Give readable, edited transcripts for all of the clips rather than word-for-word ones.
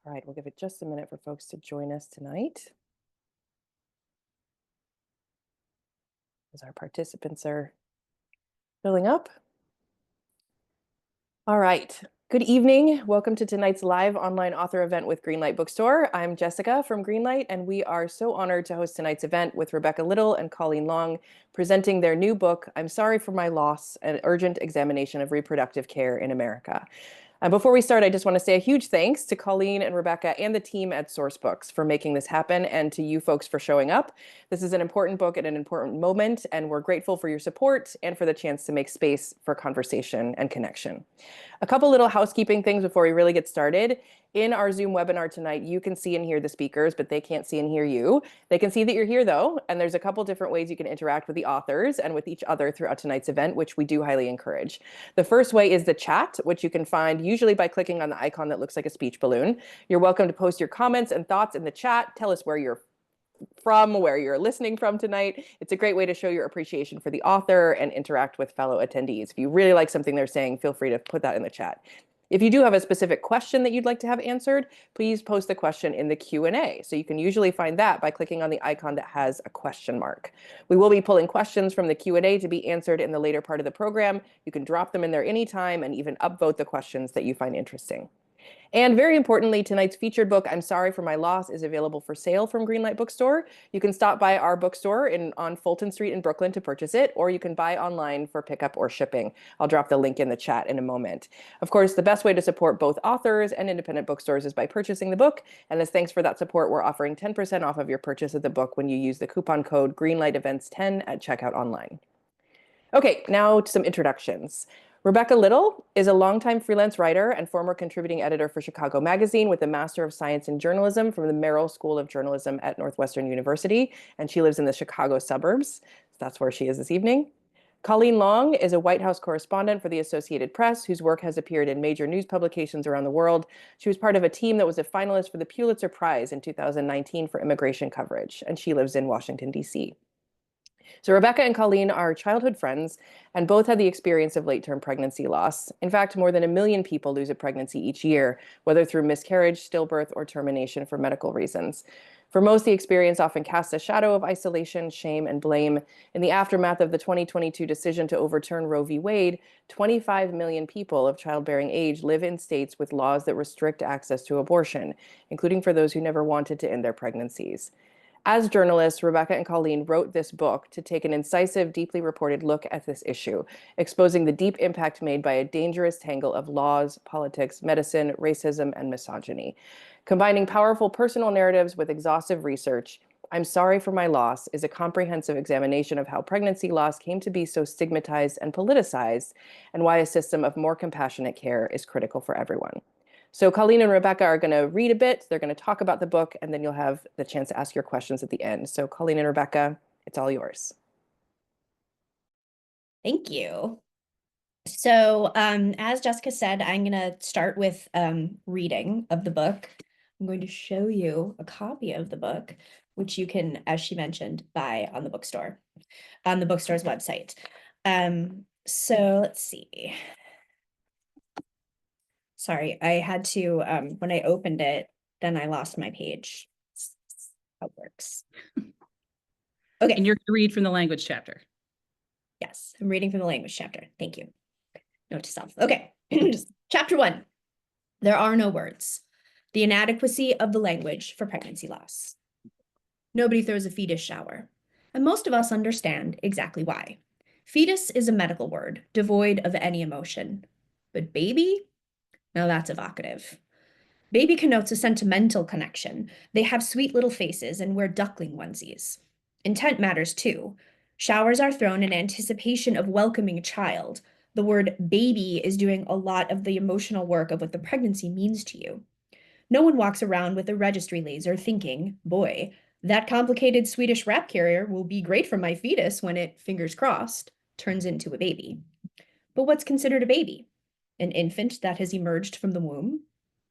All right, we'll give it just a minute for folks to join us tonight as our participants are filling up. All right. Good evening. Welcome to tonight's live online author event with Greenlight Bookstore. I'm Jessica from Greenlight, and we are so honored to host tonight's event with Rebecca Little and Colleen Long, presenting their new book, I'm Sorry for My Loss, An Urgent Examination of Reproductive Care in America. Before we start, I just want to say a huge thanks to Colleen and Rebecca and the team at Sourcebooks for making this happen, and to you folks for showing up. This is an important book at an important moment, and we're grateful for your support and for the chance to make space for conversation and connection. A couple little housekeeping things before we really get started. In our Zoom webinar tonight, you can see and hear the speakers, but they can't see and hear you. They can see that you're here though, and there's a couple different ways you can interact with the authors and with each other throughout tonight's event, which we do highly encourage. The first way is the chat, which you can find usually by clicking on the icon that looks like a speech balloon. You're welcome to post your comments and thoughts in the chat. Tell us where you're from, where you're listening from tonight. It's a great way to show your appreciation for the author and interact with fellow attendees. If you really like something they're saying, feel free to put that in the chat. If you do have a specific question that you'd like to have answered, please post the question in the Q&A. So you can usually find that by clicking on the icon that has a question mark. We will be pulling questions from the Q&A to be answered in the later part of the program. You can drop them in there anytime and even upvote the questions that you find interesting. And very importantly, tonight's featured book, I'm Sorry for My Loss, is available for sale from Greenlight Bookstore. You can stop by our bookstore on Fulton Street in Brooklyn to purchase it, or you can buy online for pickup or shipping. I'll drop the link in the chat in a moment. Of course, the best way to support both authors and independent bookstores is by purchasing the book. And as thanks for that support, we're offering 10% off of your purchase of the book when you use the coupon code GreenlightEvents10 at checkout online. Okay, now to some introductions. Rebecca Little is a longtime freelance writer and former contributing editor for Chicago Magazine with a Master of Science in Journalism from the Merrill School of Journalism at Northwestern University, and she lives in the Chicago suburbs. So that's where she is this evening. Colleen Long is a White House correspondent for the Associated Press, whose work has appeared in major news publications around the world. She was part of a team that was a finalist for the Pulitzer Prize in 2019 for immigration coverage, and she lives in Washington, D.C. So Rebecca and Colleen are childhood friends and both had the experience of late-term pregnancy loss. In fact, more than 1 million people lose a pregnancy each year, whether through miscarriage, stillbirth, or termination for medical reasons. For most, the experience often casts a shadow of isolation, shame, and blame. In the aftermath of the 2022 decision to overturn Roe v. Wade, 25 million people of childbearing age live in states with laws that restrict access to abortion, including for those who never wanted to end their pregnancies. As journalists, Rebecca and Colleen wrote this book to take an incisive, deeply reported look at this issue, exposing the deep impact made by a dangerous tangle of laws, politics, medicine, racism, and misogyny. Combining powerful personal narratives with exhaustive research, I'm Sorry for My Loss is a comprehensive examination of how pregnancy loss came to be so stigmatized and politicized, and why a system of more compassionate care is critical for everyone. So Colleen and Rebecca are going to read a bit, they're going to talk about the book, and then you'll have the chance to ask your questions at the end. So Colleen and Rebecca, it's all yours. Thank you. So as Jessica said, I'm going to start with reading of the book. I'm going to show you a copy of the book, which you can, as she mentioned, buy on the bookstore's website. So let's see. Sorry, I had to, when I opened it, then I lost my page. That's how it works. Okay. And you're going to read from the language chapter. Yes, I'm reading from the language chapter. Thank you. Note to self. Okay. Chapter 1. There are no words. The inadequacy of the language for pregnancy loss. Nobody throws a fetus shower, and most of us understand exactly why. Fetus is a medical word, devoid of any emotion. But baby? Now that's evocative. Baby connotes a sentimental connection. They have sweet little faces and wear duckling onesies. Intent matters too. Showers are thrown in anticipation of welcoming a child. The word baby is doing a lot of the emotional work of what the pregnancy means to you. No one walks around with a registry laser thinking, boy, that complicated Swedish rat carrier will be great for my fetus when it, fingers crossed, turns into a baby. But what's considered a baby? An infant that has emerged from the womb?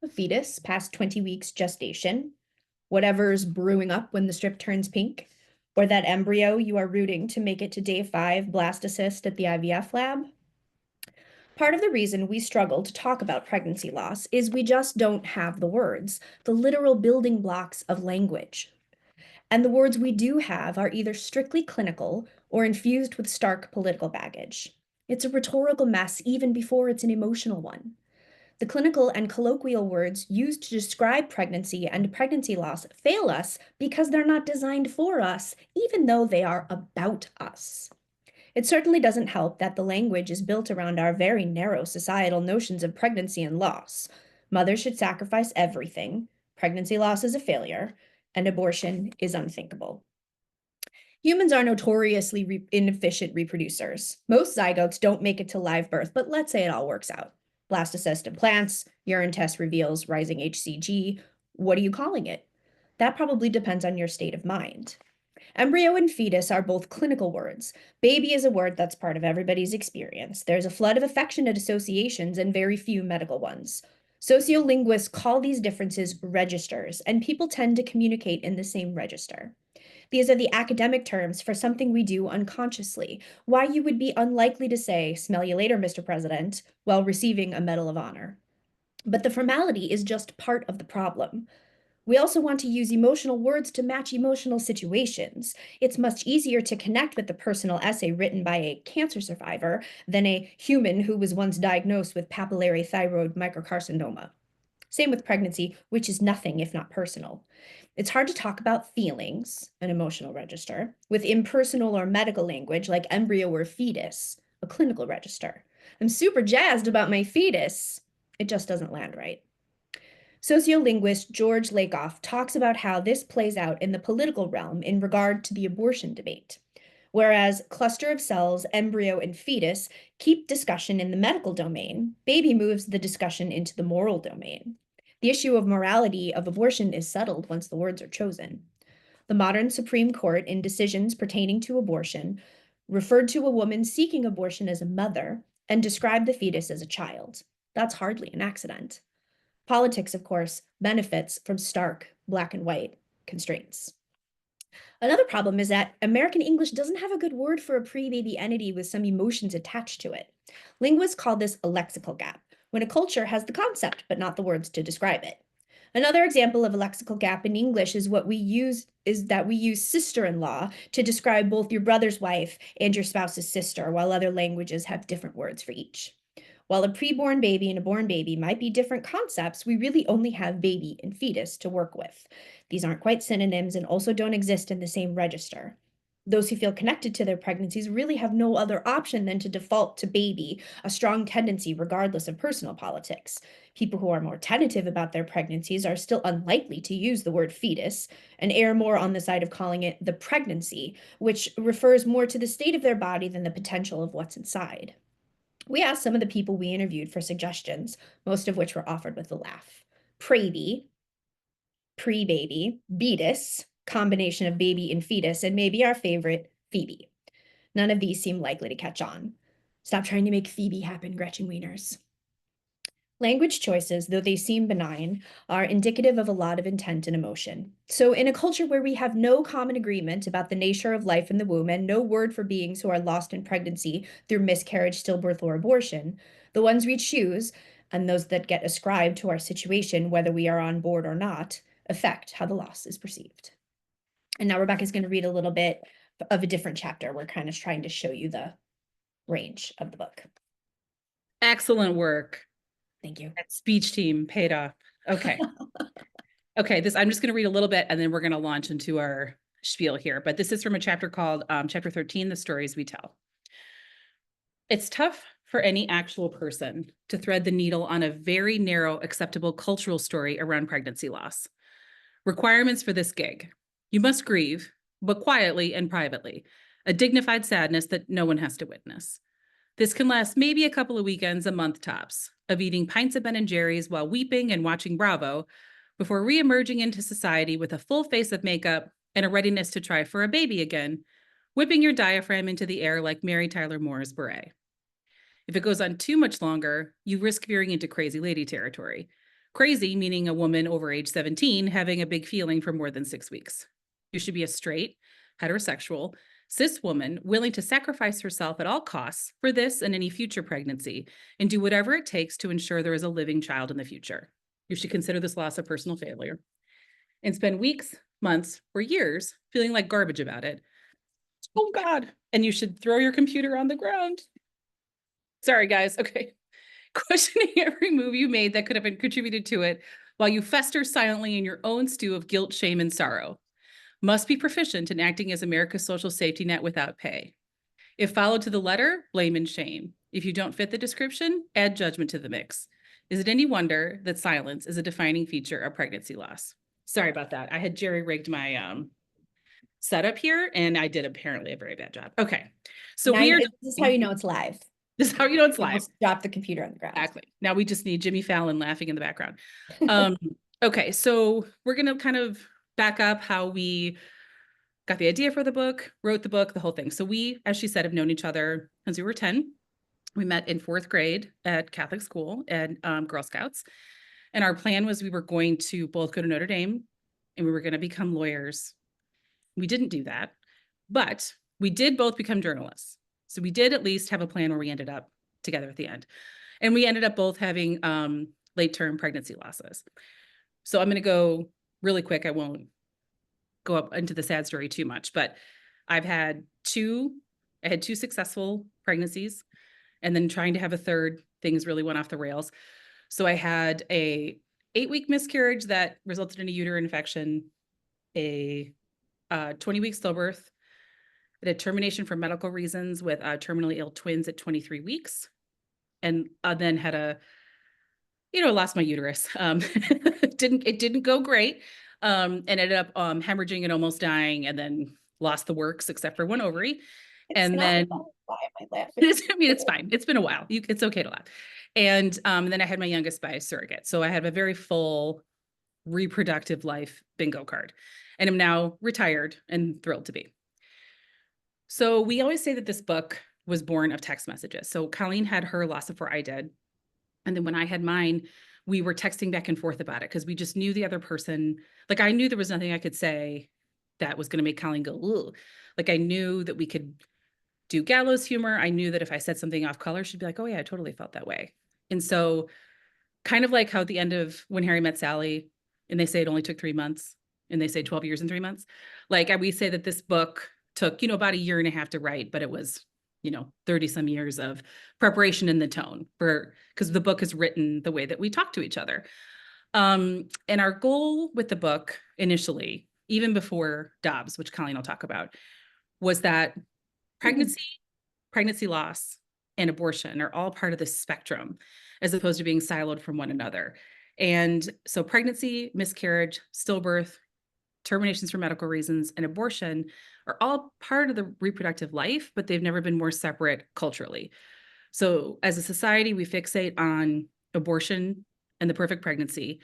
A fetus past 20 weeks gestation? Whatever's brewing up when the strip turns pink? Or that embryo you are rooting to make it to day 5 blastocyst at the IVF lab? Part of the reason we struggle to talk about pregnancy loss is we just don't have the words, the literal building blocks of language. And the words we do have are either strictly clinical or infused with stark political baggage. It's a rhetorical mess even before it's an emotional one. The clinical and colloquial words used to describe pregnancy and pregnancy loss fail us because they're not designed for us, even though they are about us. It certainly doesn't help that the language is built around our very narrow societal notions of pregnancy and loss. Mothers should sacrifice everything, pregnancy loss is a failure, and abortion is unthinkable. Humans are notoriously inefficient reproducers. Most zygotes don't make it to live birth, but let's say it all works out. Blastocyst implants, urine test reveals rising HCG. What are you calling it? That probably depends on your state of mind. Embryo and fetus are both clinical words. Baby is a word that's part of everybody's experience. There's a flood of affectionate associations and very few medical ones. Sociolinguists call these differences registers, and people tend to communicate in the same register. These are the academic terms for something we do unconsciously. Why you would be unlikely to say, "Smell you later, Mr. President," while receiving a Medal of Honor. But the formality is just part of the problem. We also want to use emotional words to match emotional situations. It's much easier to connect with the personal essay written by a cancer survivor than a human who was once diagnosed with papillary thyroid microcarcinoma. Same with pregnancy, which is nothing if not personal. It's hard to talk about feelings, an emotional register, with impersonal or medical language like embryo or fetus, a clinical register. I'm super jazzed about my fetus. It just doesn't land right. Sociolinguist George Lakoff talks about how this plays out in the political realm in regard to the abortion debate. Whereas cluster of cells, embryo, and fetus keep discussion in the medical domain, baby moves the discussion into the moral domain. The issue of morality of abortion is settled once the words are chosen. The modern Supreme Court, in decisions pertaining to abortion, referred to a woman seeking abortion as a mother and described the fetus as a child. That's hardly an accident. Politics, of course, benefits from stark black and white constraints. Another problem is that American English doesn't have a good word for a pre-baby entity with some emotions attached to it. Linguists call this a lexical gap, when a culture has the concept but not the words to describe it. Another example of a lexical gap in English is we use sister-in-law to describe both your brother's wife and your spouse's sister, while other languages have different words for each. While a preborn baby and a born baby might be different concepts, we really only have baby and fetus to work with. These aren't quite synonyms and also don't exist in the same register. Those who feel connected to their pregnancies really have no other option than to default to baby, a strong tendency regardless of personal politics. People who are more tentative about their pregnancies are still unlikely to use the word fetus and err more on the side of calling it the pregnancy, which refers more to the state of their body than the potential of what's inside. We asked some of the people we interviewed for suggestions, most of which were offered with a laugh. Prebi, pre-baby, beatus, combination of baby and fetus, and maybe our favorite, Phoebe. None of these seem likely to catch on. Stop trying to make Phoebe happen, Gretchen Wieners. Language choices, though they seem benign, are indicative of a lot of intent and emotion. So in a culture where we have no common agreement about the nature of life in the womb and no word for beings who are lost in pregnancy through miscarriage, stillbirth, or abortion, the ones we choose, and those that get ascribed to our situation, whether we are on board or not, affect how the loss is perceived. And now Rebecca's going to read a little bit of a different chapter. We're kind of trying to show you the range of the book. Excellent work. Thank you. That speech team paid off. Okay. Okay, I'm just going to read a little bit and then we're going to launch into our spiel here. But this is from a chapter called Chapter 13, The Stories We Tell. It's tough for any actual person to thread the needle on a very narrow, acceptable cultural story around pregnancy loss. Requirements for this gig. You must grieve, but quietly and privately, a dignified sadness that no one has to witness. This can last maybe a couple of weekends, a month tops, of eating pints of Ben & Jerry's while weeping and watching Bravo, before re-emerging into society with a full face of makeup and a readiness to try for a baby again, whipping your diaphragm into the air like Mary Tyler Moore's beret. If it goes on too much longer, you risk veering into crazy lady territory. Crazy meaning a woman over age 17 having a big feeling for more than 6 weeks. You should be a straight, heterosexual, cis woman willing to sacrifice herself at all costs for this and any future pregnancy and do whatever it takes to ensure there is a living child in the future. You should consider this loss a personal failure and spend weeks, months, or years feeling like garbage about it. Oh God. And you should throw your computer on the ground. Sorry, guys. Okay. Questioning every move you made that could have been contributed to it while you fester silently in your own stew of guilt, shame, and sorrow. Must be proficient in acting as America's social safety net without pay. If followed to the letter, blame and shame. If you don't fit the description, add judgment to the mix. Is it any wonder that silence is a defining feature of pregnancy loss? Sorry about that. I had jerry-rigged my setup here, and I did apparently a very bad job. Okay, so Now we're this is how you know it's live. this is how you know it's You live. almost drop the computer on the ground. Exactly. Now we just need Jimmy Fallon laughing in the background. Okay, so we're gonna kind of back up how we got the idea for the book, wrote the book, the whole thing. So we, as she said, have known each other since we were 10. We met in 4th grade at Catholic school and Girl Scouts. And our plan was we were going to both go to Notre Dame and we were going to become lawyers. We didn't do that, but we did both become journalists. So we did at least have a plan where we ended up together at the end. And we ended up both having late-term pregnancy losses. So I'm going to go really quick. I won't go up into the sad story too much, but I had two successful pregnancies, and then trying to have a third, things really went off the rails. So I had a 8-week miscarriage that resulted in a uterine infection, a 20-week stillbirth, a termination for medical reasons with terminally ill twins at 23 weeks, and then had lost my uterus. It didn't go great. And ended up hemorrhaging and almost dying, and then lost the works except for one ovary. And then why am I laughing? it's fine. It's been a while. It's okay to laugh. And then I had my youngest by a surrogate. So I have a very full reproductive life bingo card, and I'm now retired and thrilled to be. So we always say that this book was born of text messages. So Colleen had her loss before I did. And then when I had mine, we were texting back and forth about it because we just knew the other person. Like, I knew there was nothing I could say that was going to make Colleen go, ugh. Like, I knew that we could do gallows humor. I knew that if I said something off color, she'd be like, oh yeah, I totally felt that way. And so kind of like how at the end of When Harry Met Sally, and they say it only took 3 months, and they say 12 years and 3 months. Like, we say that this book took, about a year and a half to write, but it was 30 some years of preparation in the tone because the book is written the way that we talk to each other. And our goal with the book initially, even before Dobbs, which Colleen will talk about, was that pregnancy loss, and abortion are all part of this spectrum, as opposed to being siloed from one another. And so pregnancy, miscarriage, stillbirth, terminations for medical reasons, and abortion are all part of the reproductive life, but they've never been more separate culturally. So as a society, we fixate on abortion and the perfect pregnancy,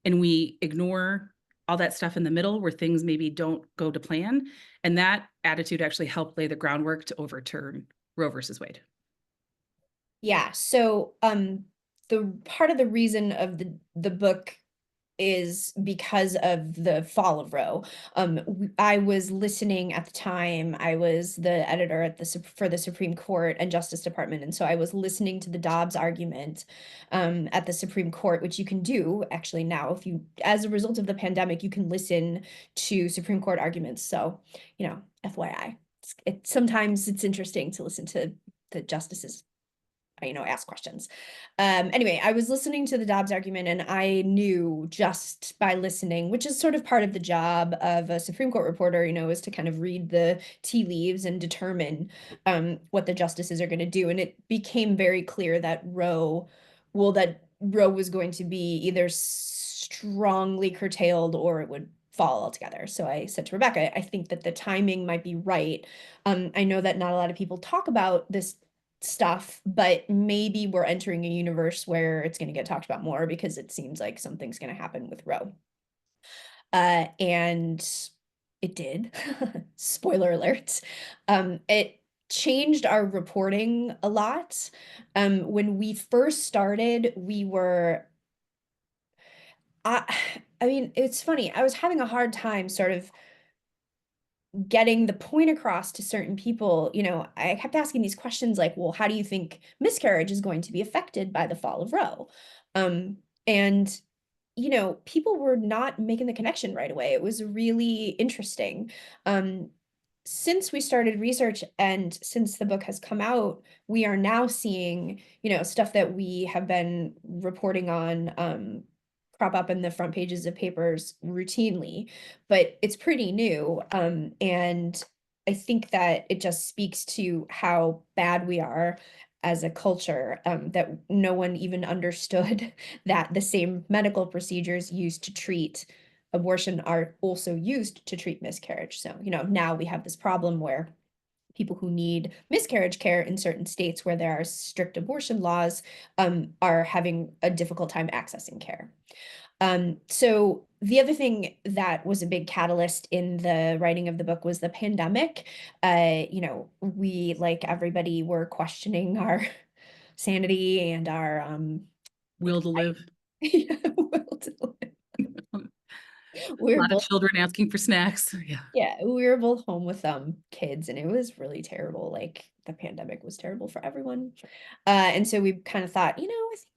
and we ignore all that stuff in the middle where things maybe don't go to plan. And that attitude actually helped lay the groundwork to overturn Roe versus Wade. Yeah. So the part of the reason of the book is because of the fall of Roe. I was listening at the time. I was the editor at for the Supreme Court and Justice Department, and so I was listening to the Dobbs argument at the Supreme Court, which you can do actually now. If you, as a result of the pandemic, you can listen to Supreme Court arguments. So, FYI, sometimes it's interesting to listen to the justices ask questions. Anyway, I was listening to the Dobbs argument, and I knew just by listening, which is sort of part of the job of a Supreme Court reporter, is to kind of read the tea leaves and determine what the justices are going to do. And it became very clear that Roe was going to be either strongly curtailed or it would fall altogether. So I said to Rebecca, I think that the timing might be right. I know that not a lot of people talk about this stuff, but maybe we're entering a universe where it's going to get talked about more because it seems like something's going to happen with Roe. And it did. Spoiler alert. It changed our reporting a lot. When we first started, we were I mean, it's funny. I was having a hard time sort of getting the point across to certain people, I kept asking these questions like, well, how do you think miscarriage is going to be affected by the fall of Roe? And people were not making the connection right away. It was really interesting. Since we started research and since the book has come out, we are now seeing, stuff that we have been reporting on, crop up in the front pages of papers routinely, but it's pretty new. And I think that it just speaks to how bad we are as a culture, that no one even understood that the same medical procedures used to treat abortion are also used to treat miscarriage. So, now we have this problem where people who need miscarriage care in certain states where there are strict abortion laws, are having a difficult time accessing care. So the other thing that was a big catalyst in the writing of the book was the pandemic. We, like everybody, were questioning our sanity and our Will to live. will to live. We A were lot of both children asking for snacks. Yeah. Yeah, we were both home with kids, and it was really terrible. Like, the pandemic was terrible for everyone. And so we kind of thought, I think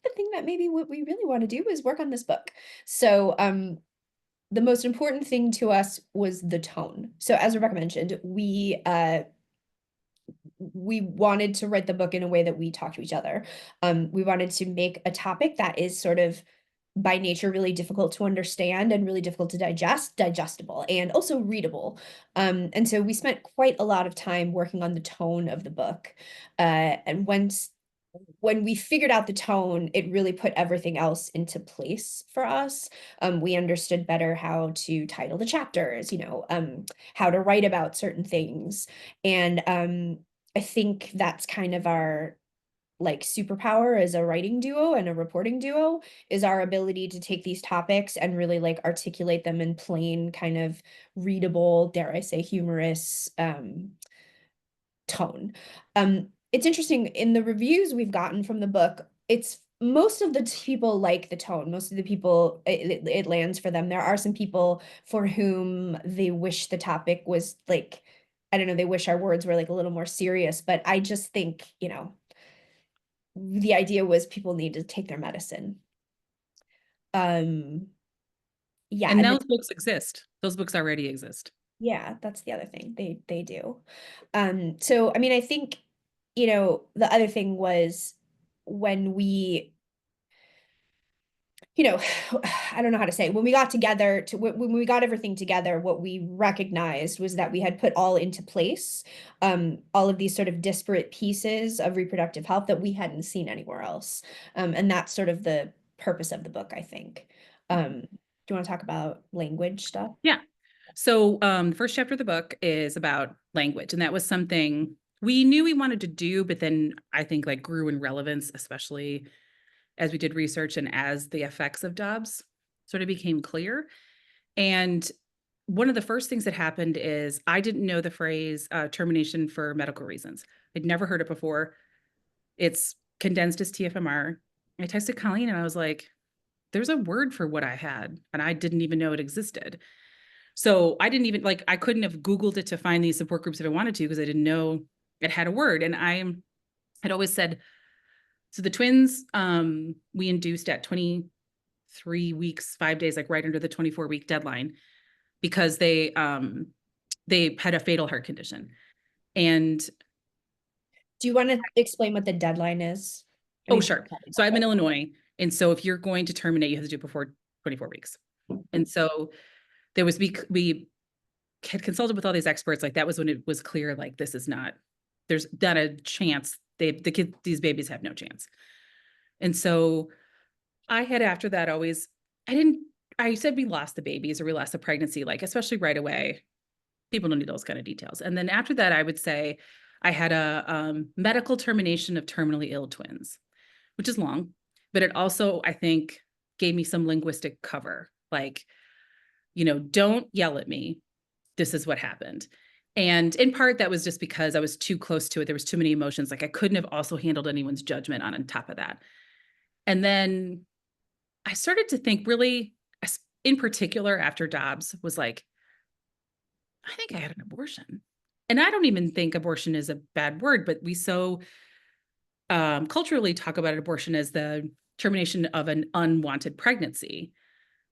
the thing that maybe what we really want to do is work on this book. So the most important thing to us was the tone. So as Rebecca mentioned, we wanted to write the book in a way that we talk to each other. We wanted to make a topic that is sort of by nature really difficult to understand and really difficult to digestible, and also readable. And so we spent quite a lot of time working on the tone of the book. And when we figured out the tone, it really put everything else into place for us. We understood better how to title the chapters, how to write about certain things. And I think that's kind of our like superpower as a writing duo and a reporting duo, is our ability to take these topics and really like articulate them in plain, kind of readable, dare I say, humorous tone. It's interesting, in the reviews we've gotten from the book, it's most of the people like the tone. Most of the people, it lands for them. There are some people for whom they wish the topic was like, I don't know, they wish our words were like a little more serious, but I just think, the idea was people need to take their medicine. Yeah, And and those books exist. Those books already exist. yeah, that's the other thing. They do. So I mean, I think, the other thing was when we, I don't know how to say, when we got together when we got everything together, what we recognized was that we had put all into place, all of these sort of disparate pieces of reproductive health that we hadn't seen anywhere else. And that's sort of the purpose of the book, I think. Do you want to talk about language stuff? Yeah. So the first chapter of the book is about language. And that was something we knew we wanted to do, but then I think like grew in relevance, especially as we did research and as the effects of Dobbs sort of became clear. And one of the first things that happened is I didn't know the phrase termination for medical reasons. I'd never heard it before. It's condensed as TFMR. I texted Colleen and I was like, there's a word for what I had, and I didn't even know it existed. So I didn't even I couldn't have Googled it to find these support groups if I wanted to, because I didn't know it had a word. And I had always said, so the twins, we induced at 23 weeks, 5 days, like right under the 24-week deadline, because they had a fatal heart condition. And Do you want to explain what the deadline is? oh, sure. So I'm in Illinois. And so if you're going to terminate, you have to do it before 24 weeks. And so there was, we had consulted with all these experts. Like that was when it was clear, like, this is not, there's not a chance. These babies have no chance. And so I had, after that, I said we lost the babies or we lost the pregnancy, like, especially right away. People don't need those kind of details. And then after that, I would say I had a medical termination of terminally ill twins, which is long, but it also, I think, gave me some linguistic cover. Like, don't yell at me. This is what happened. And in part, that was just because I was too close to it. There was too many emotions. Like I couldn't have also handled anyone's judgment on top of that. And then I started to think really, in particular after Dobbs, was like, I think I had an abortion. And I don't even think abortion is a bad word, but we so culturally talk about abortion as the termination of an unwanted pregnancy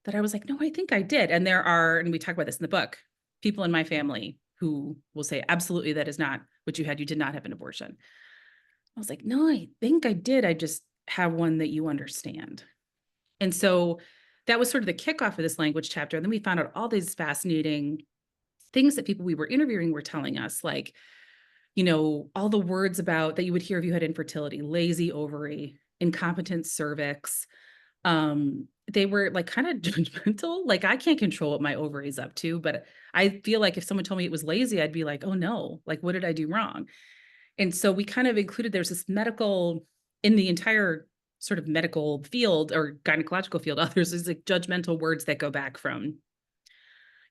that I was like, no, I think I did. And there are, and we talk about this in the book, people in my family who will say, absolutely, that is not what you had. You did not have an abortion. I was like, no, I think I did. I just have one that you understand. And so that was sort of the kickoff of this language chapter. And then we found out all these fascinating things that people we were interviewing were telling us, like, all the words about that you would hear if you had infertility, lazy ovary, incompetent cervix. They were like kind of judgmental. Like, I can't control what my ovary is up to, but I feel like if someone told me it was lazy, I'd be like, oh no, like, what did I do wrong? And so we kind of included, there's this medical, in the entire sort of medical field or gynecological field, there's these like judgmental words that go back from,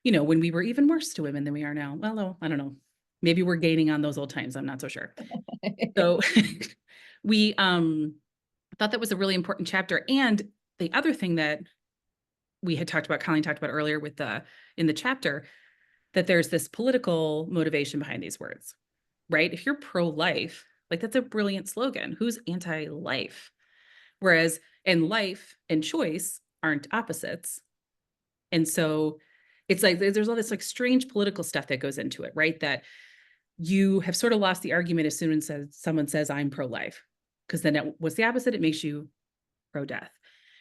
when we were even worse to women than we are now. Well, no, I don't know. Maybe we're gaining on those old times. I'm not so sure. So we thought that was a really important chapter. And the other thing that we had talked about, Colleen talked about earlier with in the chapter, that there's this political motivation behind these words, right? If you're pro-life, like, that's a brilliant slogan. Who's anti-life? Whereas in life and choice aren't opposites. And so it's like there's all this like strange political stuff that goes into it, right? That you have sort of lost the argument as soon as someone says I'm pro-life, because then what's the opposite? It makes you pro-death.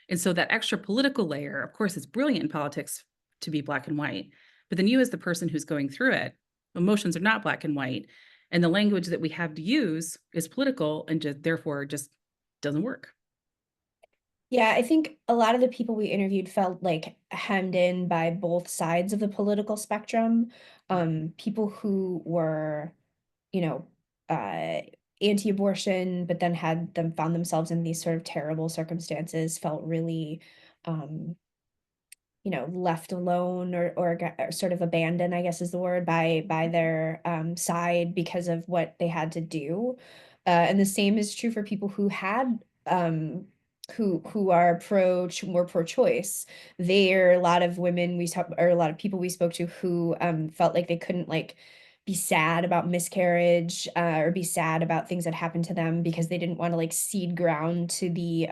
And so that extra political layer, of course, is brilliant in politics to be black and white. But then you, as the person who's going through it, emotions are not black and white. And the language that we have to use is political and therefore just doesn't work. Yeah, I think a lot of the people we interviewed felt like hemmed in by both sides of the political spectrum. People who were, you know, anti-abortion, but then found themselves in these sort of terrible circumstances, felt really, left alone or sort of abandoned, I guess is the word, by their side because of what they had to do. And the same is true for people who had who are more pro-choice. There are a lot of women or a lot of people we spoke to who felt like they couldn't like be sad about miscarriage or be sad about things that happened to them because they didn't want to like cede ground to the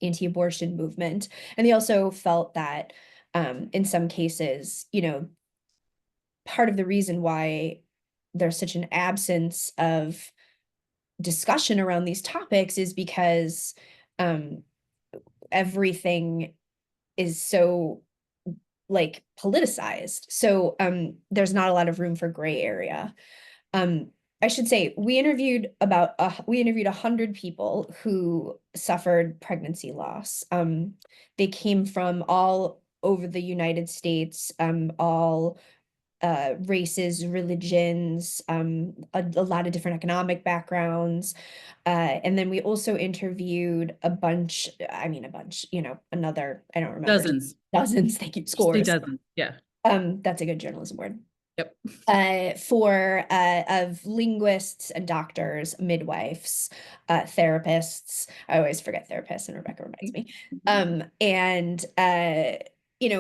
anti-abortion movement. And they also felt that in some cases, part of the reason why there's such an absence of discussion around these topics is because everything is so like politicized. So there's not a lot of room for gray area. I should say we interviewed 100 people who suffered pregnancy loss. They came from all over the United States, all races, religions, a lot of different economic backgrounds. And then we also interviewed a bunch, another, I don't remember. Dozens, thank you, scores. Dozens, yeah. That's a good journalism word. Yep. Of linguists and doctors, midwives, therapists. I always forget therapists, and Rebecca reminds me. And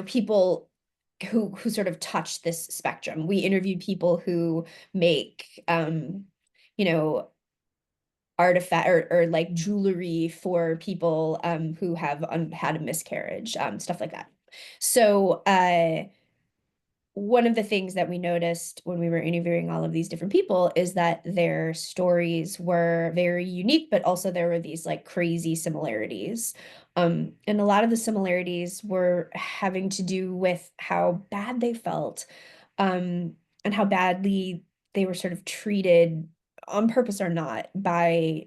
people who sort of touch this spectrum. We interviewed people who make artifact or like jewelry for people who have had a miscarriage, stuff like that. So one of the things that we noticed when we were interviewing all of these different people is that their stories were very unique, but also there were these like crazy similarities. And a lot of the similarities were having to do with how bad they felt, and how badly they were sort of treated on purpose or not by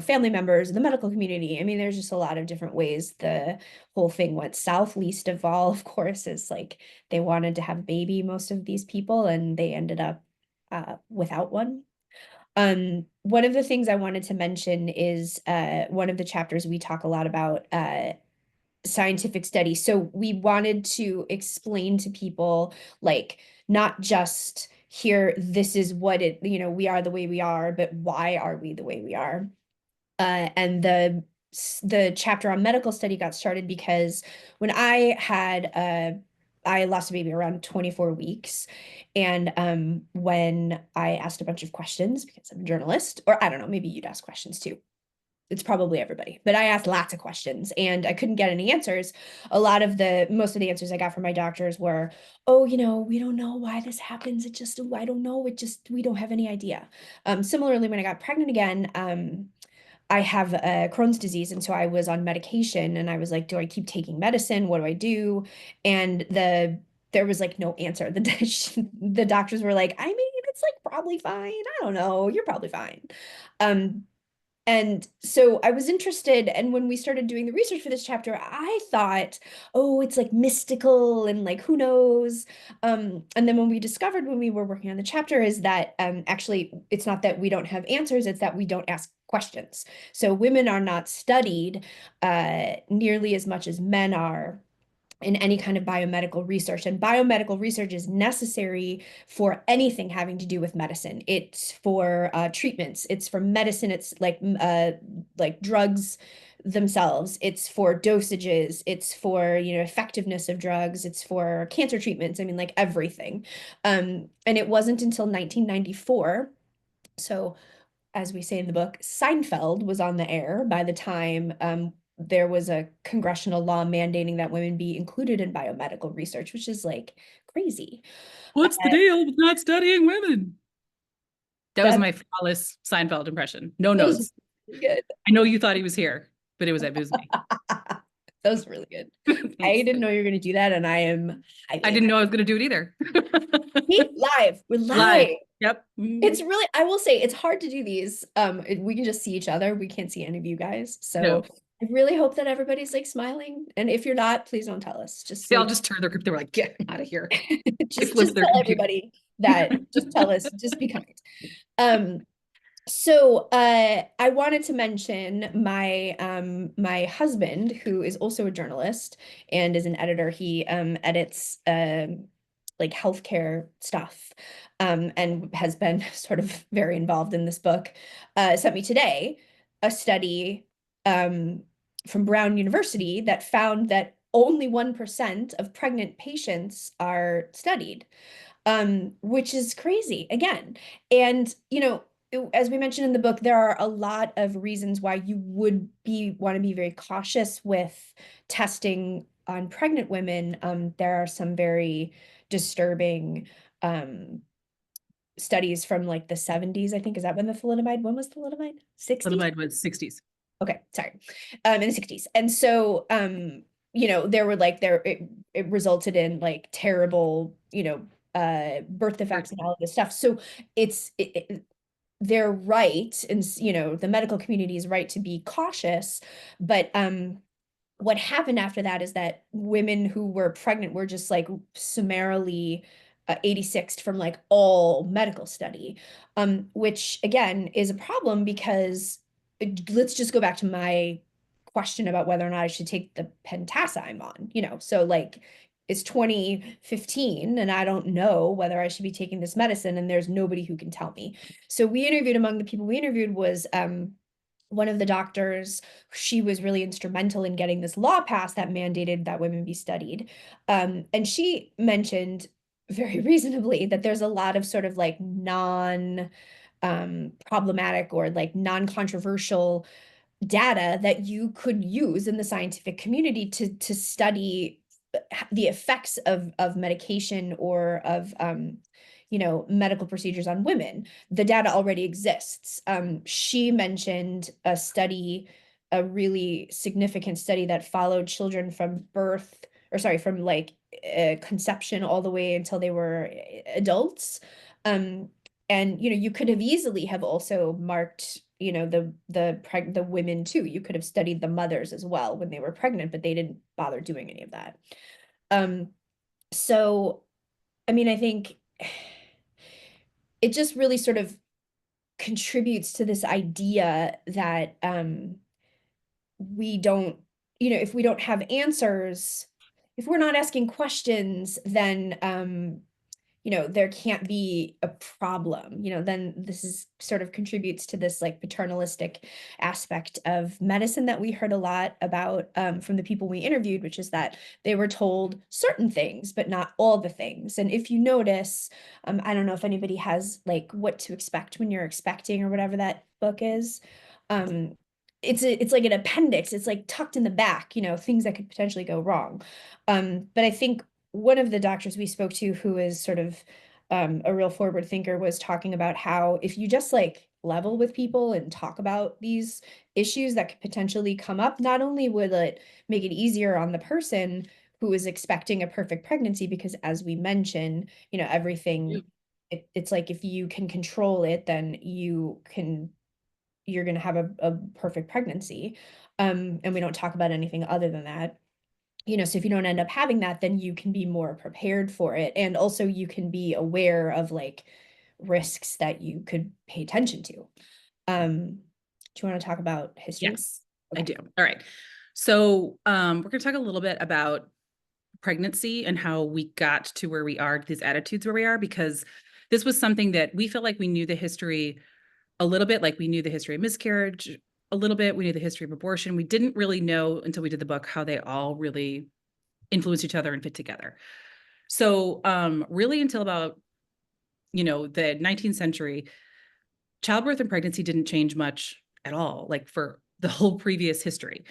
family members in the medical community. I mean, there's just a lot of different ways the whole thing went south. Least of all, of course, is like they wanted to have a baby, most of these people, and they ended up without one. One of the things I wanted to mention is one of the chapters we talk a lot about scientific study. So we wanted to explain to people, like, not just here, this is what we are the way we are, but why are we the way we are? And the chapter on medical study got started because when I had I lost a baby around 24 weeks. And when I asked a bunch of questions, because I'm a journalist, or I don't know, maybe you'd ask questions too. It's probably everybody, but I asked lots of questions and I couldn't get any answers. Most of the answers I got from my doctors were, oh, we don't know why this happens. I don't know. We don't have any idea. Similarly, when I got pregnant again, I have Crohn's disease. And so I was on medication and I was like, do I keep taking medicine? What do I do? And there was like no answer. The doctors were like, I mean, it's like probably fine. I don't know. You're probably fine. And so I was interested, and when we started doing the research for this chapter, I thought, oh, it's like mystical and like who knows. And then when we were working on the chapter, is that actually it's not that we don't have answers, it's that we don't ask questions. So women are not studied nearly as much as men are in any kind of biomedical research. And biomedical research is necessary for anything having to do with medicine. It's for treatments. It's for medicine. It's like drugs themselves. It's for dosages. It's for, effectiveness of drugs. It's for cancer treatments. I mean, like everything. And it wasn't until 1994. So as we say in the book, Seinfeld was on the air by the time there was a congressional law mandating that women be included in biomedical research, which is like crazy. What's the deal with not studying women? That was That's my flawless Seinfeld impression. No that was notes. good. I know you thought he was here, but it was me. That was really good. I Thanks. didn't know you were going to do that, and I am. I didn't know I was going to do it either. Live. We're live. Live. Yep. It's really, I will say, it's hard to do these. We can just see each other. We can't see any of you guys. So No. I really hope that everybody's like smiling. And if you're not, please don't tell us. Just They all just turned their computer. They were like, get out of here. just flipped their tell computer. everybody that. Just tell us. Just be kind. So I wanted to mention my husband, who is also a journalist and is an editor. He edits like healthcare stuff and has been sort of very involved in this book. Sent me today a study from Brown University that found that only 1% of pregnant patients are studied, which is crazy again. And, as we mentioned in the book, there are a lot of reasons why you would want to be very cautious with testing on pregnant women. There are some very disturbing studies from like the 70s, I think. Is that when when was thalidomide? 60s? Thalidomide was 60s. Okay, sorry. In the 60s. And so, there were like it resulted in like terrible, birth defects and all of this stuff. So they're right, and the medical community is right to be cautious, but what happened after that is that women who were pregnant were just like summarily 86'd from like all medical study, which again is a problem because let's just go back to my question about whether or not I should take the pentasa I'm on, so like it's 2015 and I don't know whether I should be taking this medicine and there's nobody who can tell me. So among the people we interviewed was one of the doctors. She was really instrumental in getting this law passed that mandated that women be studied. And she mentioned very reasonably that there's a lot of sort of like problematic or like non-controversial data that you could use in the scientific community to study the effects of medication or of medical procedures on women. The data already exists. She mentioned a really significant study that followed children from from like conception all the way until they were adults. And you could have easily have also marked the women too. You could have studied the mothers as well when they were pregnant, but they didn't bother doing any of that. So I mean, I think it just really sort of contributes to this idea that we don't, if we don't have answers, if we're not asking questions, then there can't be a problem, then this is sort of contributes to this like paternalistic aspect of medicine that we heard a lot about from the people we interviewed, which is that they were told certain things, but not all the things. And if you notice, I don't know if anybody has like What to Expect When You're Expecting or whatever that book is. It's like an appendix. It's like tucked in the back, things that could potentially go wrong. But I think one of the doctors we spoke to who is sort of a real forward thinker was talking about how if you just like level with people and talk about these issues that could potentially come up, not only would it make it easier on the person who is expecting a perfect pregnancy, because as we mentioned, everything, it's like if you can control it, then you're going to have a perfect pregnancy. And we don't talk about anything other than that. So if you don't end up having that, then you can be more prepared for it. And also you can be aware of like risks that you could pay attention to. Do you want to talk about history? Yes, I do. All right. So we're going to talk a little bit about pregnancy and how we got to where we are, these attitudes where we are, because this was something that we felt like we knew the history a little bit, like we knew the history of miscarriage a little bit. We knew the history of abortion. We didn't really know until we did the book how they all really influence each other and fit together. So really until about, the 19th century, childbirth and pregnancy didn't change much at all, like for the whole previous history.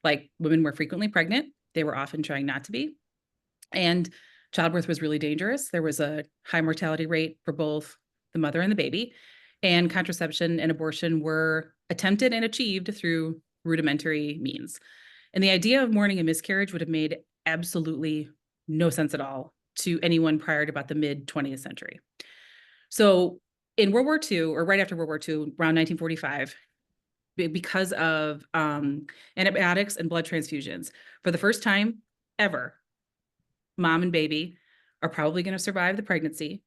Like women were frequently pregnant. They were often trying not to be. And childbirth was really dangerous. There was a high mortality rate for both the mother and the baby. And contraception and abortion were attempted and achieved through rudimentary means. And the idea of mourning a miscarriage would have made absolutely no sense at all to anyone prior to about the mid 20th century. So in World War II, or right after World War II, around 1945, because of antibiotics and blood transfusions, for the first time ever, mom and baby are probably going to survive the pregnancy,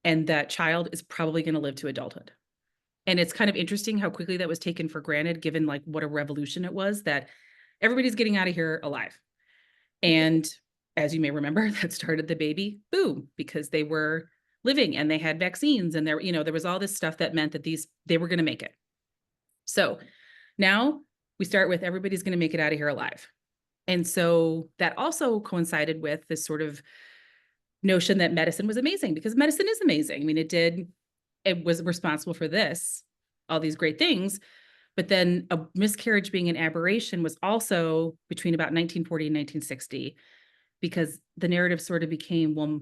and that child is probably going to live to adulthood. And it's kind of interesting how quickly that was taken for granted, given like what a revolution it was, that everybody's getting out of here alive. And as you may remember, that started the baby boom, because they were living and they had vaccines, and there was all this stuff that meant that they were going to make it. So now we start with everybody's going to make it out of here alive. And so that also coincided with this sort of notion that medicine was amazing, because medicine is amazing. I mean, it was responsible for all these great things. But then a miscarriage being an aberration was also between about 1940 and 1960, because the narrative sort of became, well,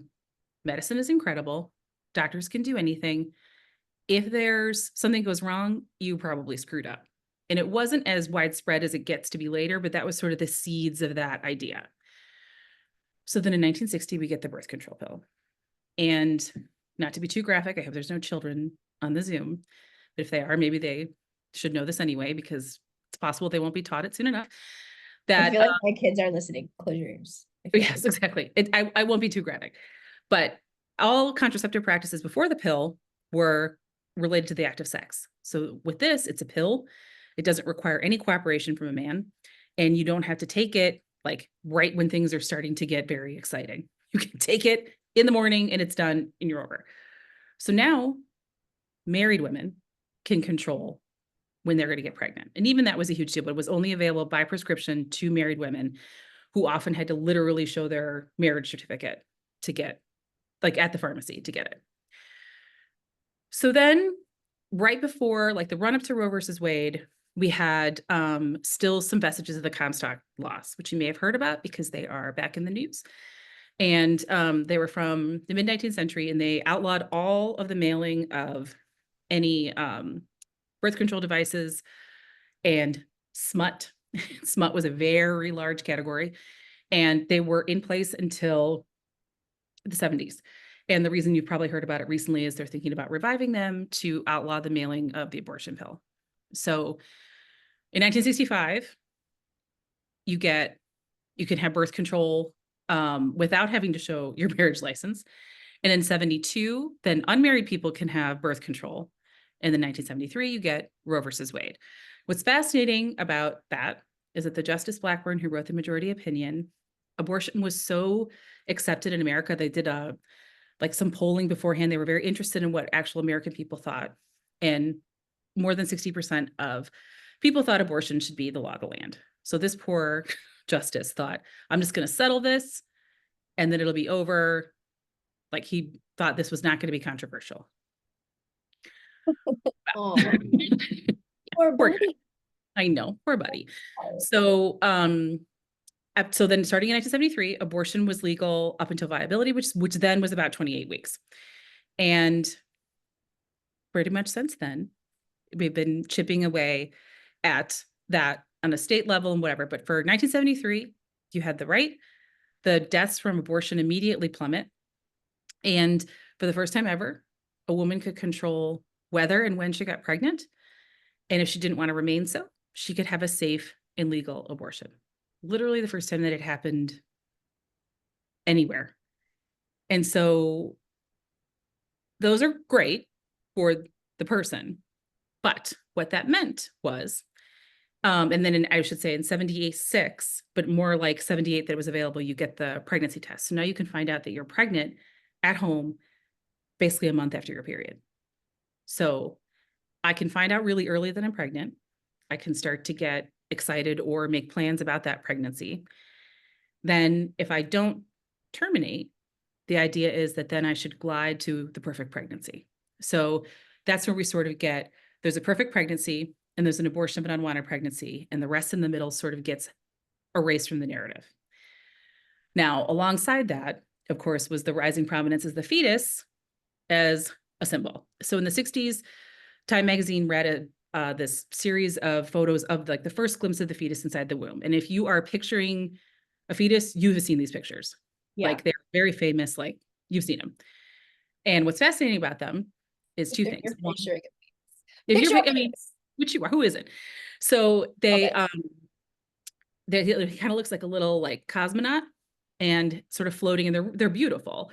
medicine is incredible. Doctors can do anything. If there's something goes wrong, you probably screwed up. And it wasn't as widespread as it gets to be later, but that was sort of the seeds of that idea. So then in 1960, we get the birth control pill. And not to be too graphic, I hope there's no children on the Zoom, but if they are, maybe they should know this anyway, because it's possible they won't be taught it soon enough. I feel like my kids are listening. Close your ears. Yes, exactly. I won't be too graphic, but all contraceptive practices before the pill were related to the act of sex. So with this, it's a pill. It doesn't require any cooperation from a man, and you don't have to take it like right when things are starting to get very exciting. You can take it in the morning and it's done and you're over. So now married women can control when they're going to get pregnant. And even that was a huge deal, but it was only available by prescription to married women, who often had to literally show their marriage certificate to get, like at the pharmacy to get it. So then right before, like the run up to Roe versus Wade, we had still some vestiges of the Comstock laws, which you may have heard about because they are back in the news. And they were from the mid 19th century, and they outlawed all of the mailing of any birth control devices and smut. Smut was a very large category, and they were in place until the 70s. And the reason you've probably heard about it recently is they're thinking about reviving them to outlaw the mailing of the abortion pill. So in 1965, you can have birth control without having to show your marriage license. And in 72, then unmarried people can have birth control. And then 1973, you get Roe versus Wade. What's fascinating about that is that the Justice Blackburn, who wrote the majority opinion, abortion was so accepted in America, they did a like some polling beforehand. They were very interested in what actual American people thought. And more than 60% of people thought abortion should be the law of the land. So this poor justice thought, I'm just going to settle this and then it'll be over. Like he thought this was not going to be controversial. Oh, poor Poor guy. buddy. I know, poor buddy. So, so then starting in 1973, abortion was legal up until viability, which then was about 28 weeks. And pretty much since then, we've been chipping away at that on a state level and whatever. But for 1973, you had the right. The deaths from abortion immediately plummet. And for the first time ever, a woman could control whether and when she got pregnant. And if she didn't want to remain so, she could have a safe and legal abortion. Literally the first time that it happened anywhere. And so those are great for the person. But what that meant was, and then I should say in 76, but more like 78 that was available, you get the pregnancy test. So now you can find out that you're pregnant at home basically a month after your period. So I can find out really early that I'm pregnant. I can start to get excited or make plans about that pregnancy. Then if I don't terminate, the idea is that then I should glide to the perfect pregnancy. So that's where we sort of get, there's a perfect pregnancy and there's an abortion of an unwanted pregnancy, and the rest in the middle sort of gets erased from the narrative. Now, alongside that, of course, was the rising prominence of the fetus as a symbol. So in the 60s, Time magazine read this series of photos of like the first glimpse of the fetus inside the womb. And if you are picturing a fetus, you have seen these pictures. Yeah. Like they're very famous, like you've seen them. And what's fascinating about them is two things. One, if you're, I mean, which you are, who isn't? So they it kind of looks like a little like cosmonaut and sort of floating, and they're beautiful.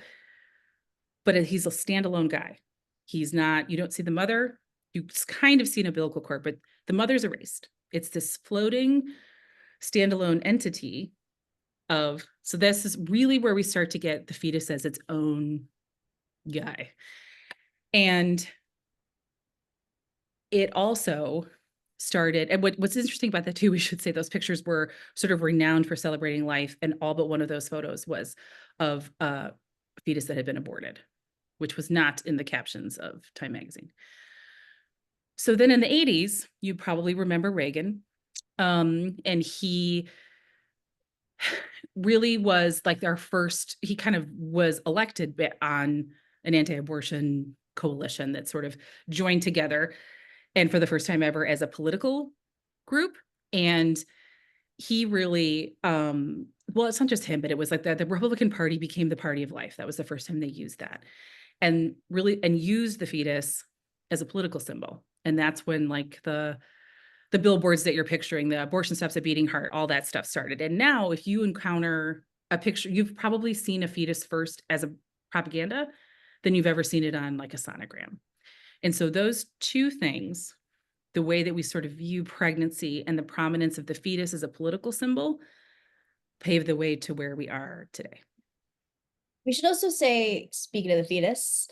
But he's a standalone guy. He's not, you don't see the mother. You kind of see an umbilical cord, but the mother's erased. It's this floating standalone entity of, so this is really where we start to get the fetus as its own guy. And it also started, and what's interesting about that too, we should say those pictures were sort of renowned for celebrating life, and all but one of those photos was of a fetus that had been aborted, which was not in the captions of Time magazine. So then in the 80s, you probably remember Reagan, and he really was like our first, he kind of was elected on an anti-abortion coalition that sort of joined together, and for the first time ever as a political group. And he really, well, it's not just him, but it was like the Republican Party became the party of life. That was the first time they used that, and really, and used the fetus as a political symbol. And that's when like the billboards that you're picturing, the abortion stops a beating heart, all that stuff started. And now if you encounter a picture, you've probably seen a fetus first as a propaganda than you've ever seen it on like a sonogram. And so those two things, the way that we sort of view pregnancy and the prominence of the fetus as a political symbol, paved the way to where we are today. We should also say, speaking of the fetus,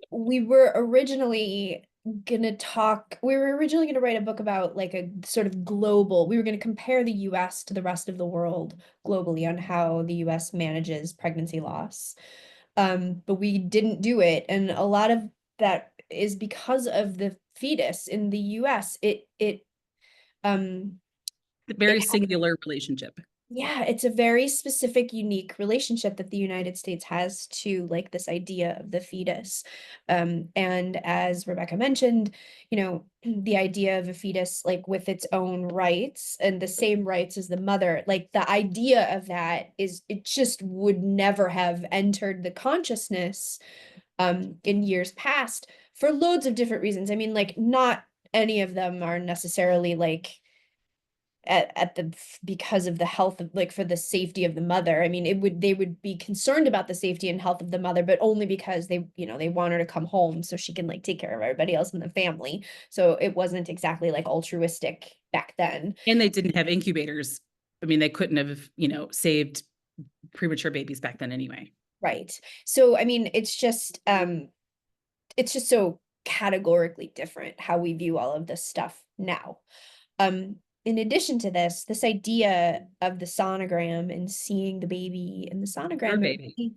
we were originally going to write a book about like a sort of global, we were going to compare the US to the rest of the world globally on how the US manages pregnancy loss. But we didn't do it. And a lot of that is because of the fetus in the US. Very singular relationship. Yeah, it's a very specific, unique relationship that the United States has to like this idea of the fetus. And as Rebecca mentioned, you know, the idea of a fetus like with its own rights and the same rights as the mother, like the idea of that is, it just would never have entered the consciousness in years past for loads of different reasons. I mean, like not any of them are necessarily like because of the health of like for the safety of the mother. I mean, they would be concerned about the safety and health of the mother, but only because they want her to come home so she can like take care of everybody else in the family. So it wasn't exactly like altruistic back then. And they didn't have incubators. I mean, they couldn't have, saved premature babies back then anyway. Right. So, I mean, it's just so categorically different how we view all of this stuff now. In addition to this idea of the sonogram and seeing the baby in the Your sonogram, it baby.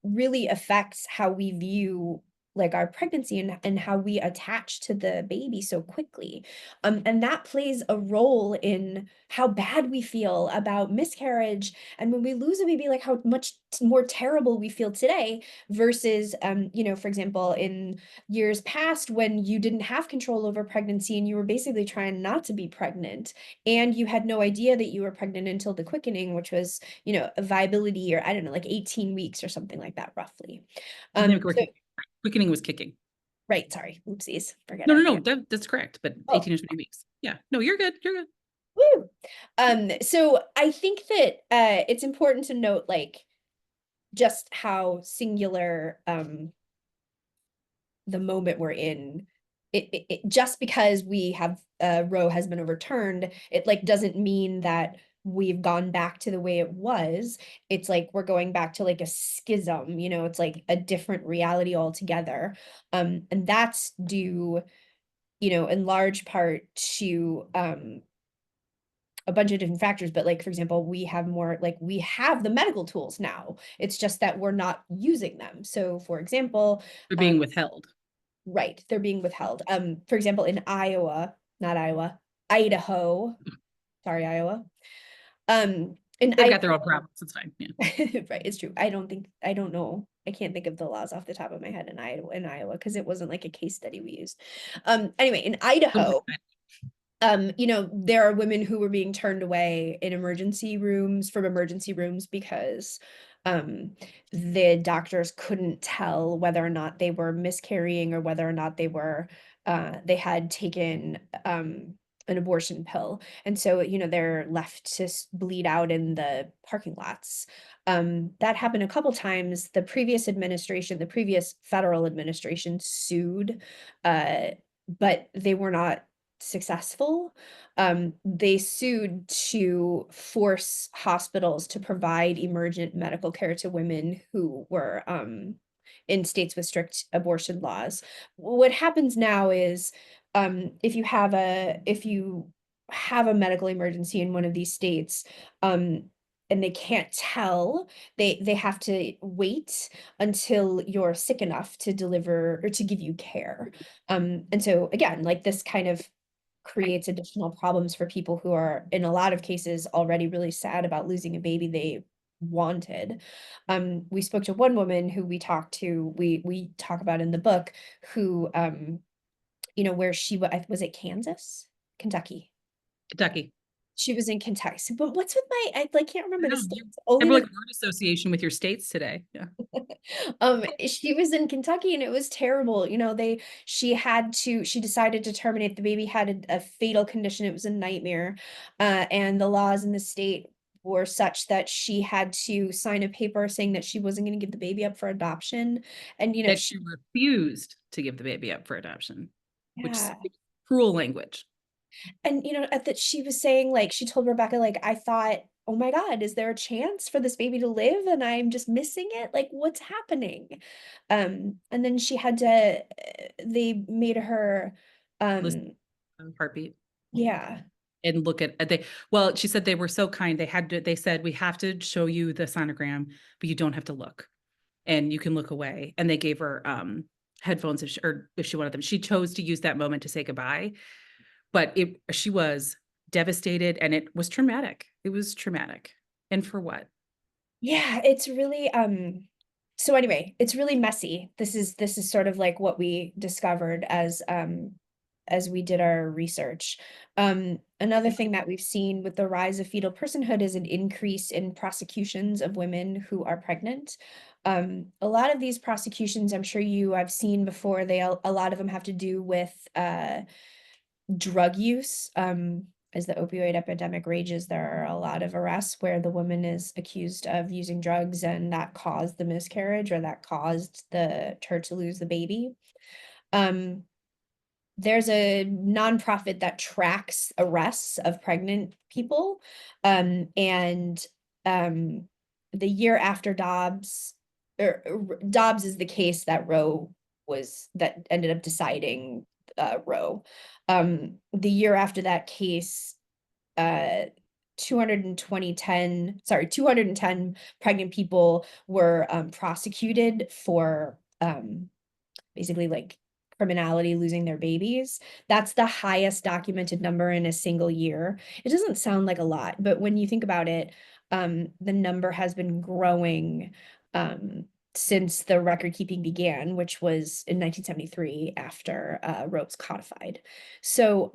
really affects how we view like our pregnancy and how we attach to the baby so quickly. And that plays a role in how bad we feel about miscarriage. And when we lose a baby, like how much more terrible we feel today versus, you know, for example, in years past when you didn't have control over pregnancy and you were basically trying not to be pregnant and you had no idea that you were pregnant until the quickening, which was, you know, a viability or I don't know, like 18 weeks or something like that, roughly. No, So quickening was kicking. right, sorry, oopsies, forget No, no, it. no, that's correct. But Oh, 18 or 20 weeks. Yeah. No, you're good. You're good. woo. So I think that it's important to note like just how singular the moment we're in. It just because we have Roe has been overturned, it like doesn't mean that we've gone back to the way it was. It's like we're going back to like a schism, you know, it's like a different reality altogether. And that's due, you know, in large part to a bunch of different factors, but like for example, we have more like we have the medical tools now. It's just that we're not using them. So for example, They're being withheld. right, they're being withheld. For example, in Iowa, not Iowa, Idaho, sorry, Iowa. In They've got their own problems. It's fine. Yeah. right, it's true. I don't know. I can't think of the laws off the top of my head in Iowa, because it wasn't like a case study we used. Anyway, in Idaho, you know, there are women who were being turned away in emergency rooms because the doctors couldn't tell whether or not they were miscarrying or whether or not they had taken an abortion pill. And so, you know, they're left to bleed out in the parking lots. That happened a couple times. The previous federal administration sued, but they were not successful. They sued to force hospitals to provide emergent medical care to women who were in states with strict abortion laws. What happens now is if you have a medical emergency in one of these states, and they can't tell, they have to wait until you're sick enough to deliver or to give you care. And so again, like this kind of creates additional problems for people who are, in a lot of cases, already really sad about losing a baby they wanted. We spoke to one woman who we talk about in the book, who you know, where she was it Kansas? Kentucky. Kentucky. She was in Kentucky. So, but what's with I like can't remember the You states. have Only like the word association with your states today. Yeah. she was in Kentucky and it was terrible. You know, she decided to terminate the baby, had a fatal condition. It was a nightmare. And the laws in the state were such that she had to sign a paper saying that she wasn't going to give the baby up for adoption. And you know, That she refused to give the baby up for adoption, which is yeah. cruel language. And you know, at that she was saying, like, she told Rebecca, like, I thought, oh my God, is there a chance for this baby to live and I'm just missing it? Like, what's happening? And then she had to, they made her, Listen, heartbeat. yeah, And look at well, she said they were so kind. They said, we have to show you the sonogram, but you don't have to look and you can look away. And they gave her headphones if she wanted them. She chose to use that moment to say goodbye, but she was devastated and it was traumatic. It was traumatic. And for what? yeah, it's really, so anyway, it's really messy. This is sort of like what we discovered as we did our research. Another thing that we've seen with the rise of fetal personhood is an increase in prosecutions of women who are pregnant. A lot of these prosecutions, I'm sure I've seen before, a lot of them have to do with drug use. As the opioid epidemic rages, there are a lot of arrests where the woman is accused of using drugs and that caused the miscarriage or that caused her to lose the baby. There's a nonprofit that tracks arrests of pregnant people. And the year after Dobbs, Dobbs is the case that that ended up deciding Roe. The year after that case, 210 pregnant people were prosecuted for basically like criminality, losing their babies. That's the highest documented number in a single year. It doesn't sound like a lot, but when you think about it, the number has been growing since the record keeping began, which was in 1973 after Roe was codified. So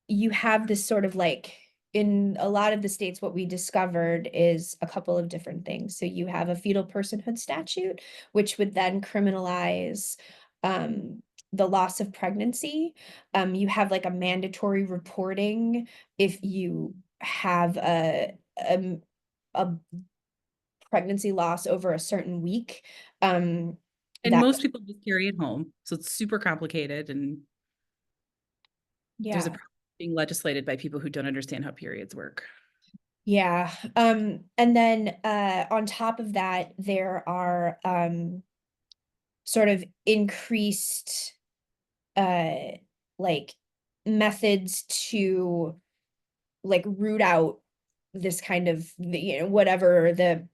you have this sort of like, in a lot of the states, what we discovered is a couple of different things. So you have a fetal personhood statute, which would then criminalize the loss of pregnancy. You have like a mandatory reporting if you have a pregnancy loss over a certain week. And that most people just carry it home. So it's super complicated, and there's a yeah. problem being legislated by people who don't understand how periods work. Yeah. And then on top of that, there are sort of increased like methods to like root out this kind of, you know, whatever the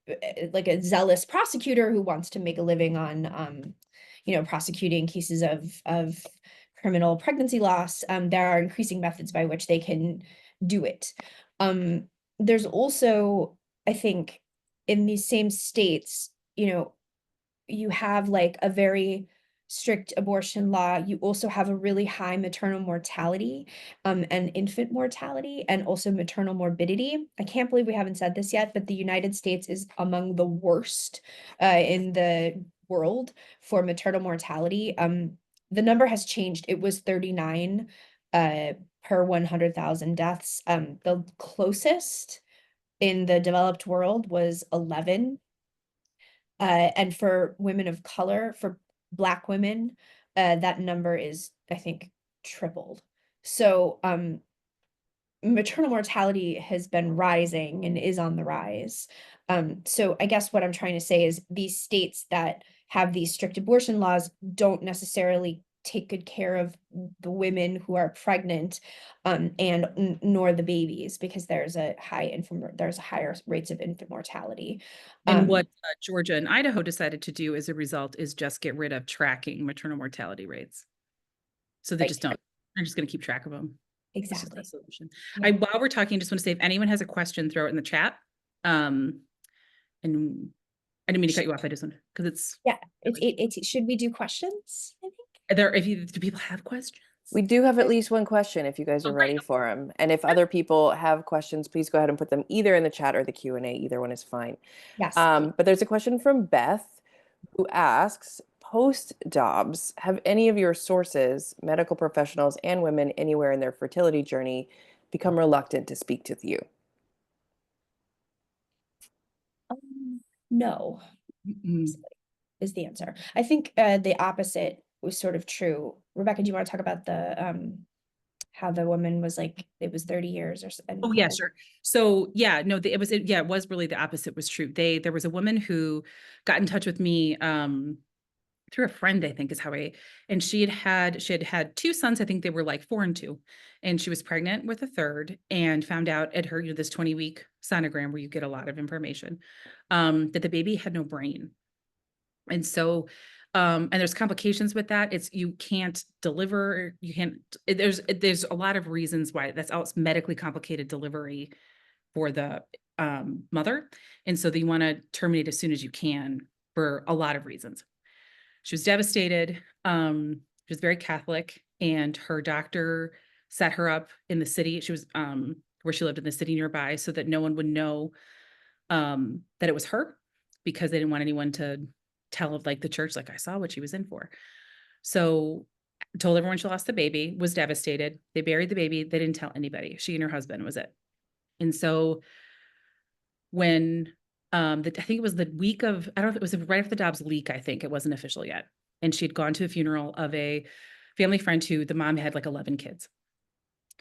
like a zealous prosecutor who wants to make a living on you know, prosecuting cases of criminal pregnancy loss. There are increasing methods by which they can do it. There's also, I think, in these same states, you know, you have like a very strict abortion law. You also have a really high maternal mortality and infant mortality, and also maternal morbidity. I can't believe we haven't said this yet, but the United States is among the worst in the world for maternal mortality. The number has changed. It was 39 per 100,000 deaths. The closest in the developed world was 11. And for women of color, for Black women, that number is, I think, tripled. So maternal mortality has been rising and is on the rise. So I guess what I'm trying to say is these states that have these strict abortion laws don't necessarily take good care of the women who are pregnant, and nor the babies, because there's higher rates of infant mortality. And what Georgia and Idaho decided to do as a result is just get rid of tracking maternal mortality rates. So they Right. just don't, they're just going to keep track of them. Exactly. That's the solution. Yeah. While we're talking, just want to say if anyone has a question, throw it in the chat. And I didn't mean to cut you off. I just want because it's it's should we do questions? I think. Do people have questions? We do have at least one question if you guys are great. ready for them. And if other people have questions, please go ahead and put them either in the chat or the Q&A. Either one is fine. Yes. But there's a question from Beth who asks, post-Dobbs, have any of your sources, medical professionals and women anywhere in their fertility journey, become reluctant to speak with you? No, is the answer. I think the opposite was sort of true. Rebecca, do you want to talk about the how the woman was like, it was 30 years or something? Oh yeah, sure. So yeah, no, it was really the opposite was true. There was a woman who got in touch with me through a friend, I think is how and she had had two sons. I think they were like 4 and 2, and she was pregnant with a third and found out at her, this 20-week sonogram where you get a lot of information, that the baby had no brain. And so, and there's complications with that. You can't deliver, there's a lot of reasons why that's all medically complicated delivery for the mother. And so you want to terminate as soon as you can for a lot of reasons. She was devastated. She was very Catholic, and her doctor set her up in the city. She was where she lived in the city nearby, so that no one would know that it was her, because they didn't want anyone to tell of like the church, like I saw what she was in for. So told everyone she lost the baby, was devastated. They buried the baby. They didn't tell anybody. She and her husband was it. And so when I think it was the week of, I don't know if it was right after the Dobbs leak, I think it wasn't official yet. And she'd gone to a funeral of a family friend who the mom had like 11 kids.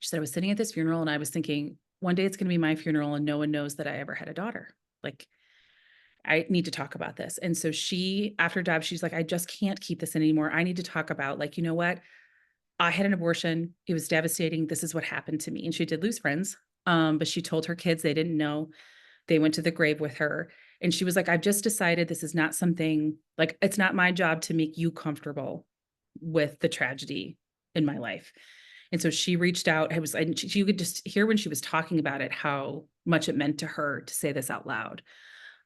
She said, I was sitting at this funeral and I was thinking, one day it's going to be my funeral and no one knows that I ever had a daughter. Like, I need to talk about this. And so she, after Dobbs, she's like, I just can't keep this in anymore. I need to talk about, like, you know what? I had an abortion. It was devastating. This is what happened to me. And she did lose friends. But she told her kids they didn't know. They went to the grave with her. And she was like, I've just decided this is not something, like, it's not my job to make you comfortable with the tragedy in my life. And so she reached out. It was, and you could just hear when she was talking about it, how much it meant to her to say this out loud.